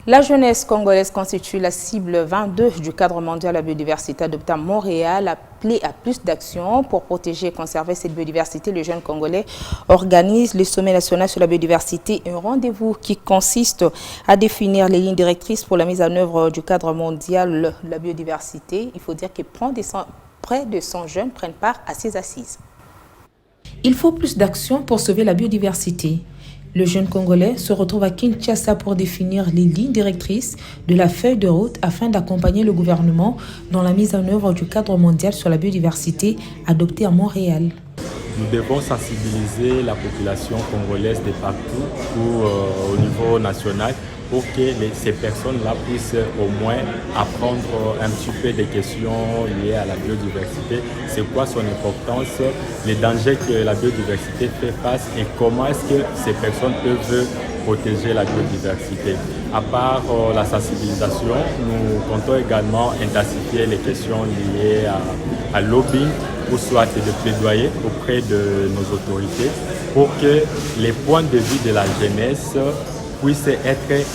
La jeunesse congolaise constitue la cible 22 du cadre mondial de la biodiversité adopté à Montréal, appelé à plus d'actions pour protéger et conserver cette biodiversité. Les jeunes Congolais organisent le sommet national sur la biodiversité, un rendez-vous qui consiste à définir les lignes directrices pour la mise en œuvre du cadre mondial de la biodiversité. Il faut dire que près de 100 jeunes prennent part à ces assises. Il faut plus d'actions pour sauver la biodiversité. Le jeune Congolais se retrouve à Kinshasa pour définir les lignes directrices de la feuille de route afin d'accompagner le gouvernement dans la mise en œuvre du cadre mondial sur la biodiversité adopté à Montréal. Nous devons sensibiliser la population congolaise de partout au niveau national pour que ces personnes-là puissent au moins apprendre un petit peu des questions liées à la biodiversité. C'est quoi son importance, les dangers que la biodiversité fait face et comment est-ce que ces personnes peuvent protéger la biodiversité. À part la sensibilisation, nous comptons également intensifier les questions liées à lobbying ou soit de plaidoyer auprès de nos autorités pour que les points de vue de la jeunesse puissent être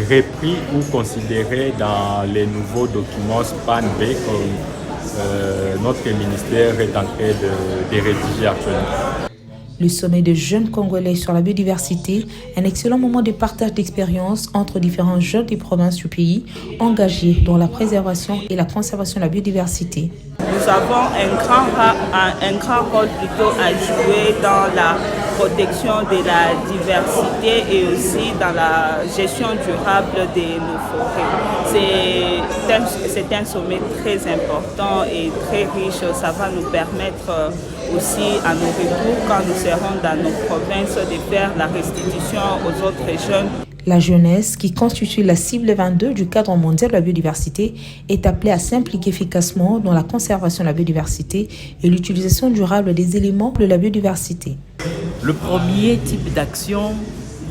repris ou considérés dans les nouveaux documents SPAN-B comme notre ministère est en train de rédiger actuellement. Le sommet de jeunes Congolais sur la biodiversité, un excellent moment de partage d'expériences entre différents jeunes des provinces du pays engagés dans la préservation et la conservation de la biodiversité. Nous avons un grand rôle plutôt à jouer dans la protection de la diversité et aussi dans la gestion durable de nos forêts. C'est un sommet très important et très riche. Ça va nous permettre aussi à nos retours, quand nous serons dans nos provinces, de faire la restitution aux autres jeunes. La jeunesse, qui constitue la cible 22 du cadre mondial de la biodiversité, est appelée à s'impliquer efficacement dans la conservation de la biodiversité et l'utilisation durable des éléments de la biodiversité. Le premier type d'action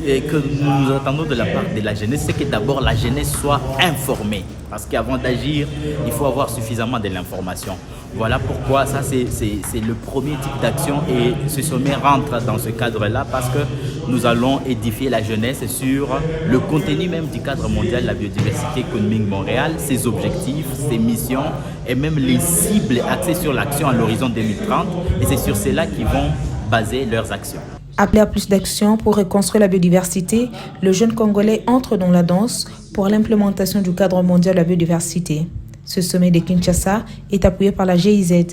que nous attendons de la part de la jeunesse, c'est que d'abord la jeunesse soit informée. Parce qu'avant d'agir, il faut avoir suffisamment de l'information. Voilà pourquoi ça c'est le premier type d'action et ce sommet rentre dans ce cadre-là parce que nous allons édifier la jeunesse sur le contenu même du cadre mondial de la biodiversité Kunming Montréal, ses objectifs, ses missions et même les cibles axées sur l'action à l'horizon 2030 et c'est sur cela qu'ils vont baser leurs actions. Appelé à plus d'actions pour reconstruire la biodiversité, le jeune Congolais entre dans la danse pour l'implémentation du cadre mondial de la biodiversité. Ce sommet de Kinshasa est appuyé par la GIZ.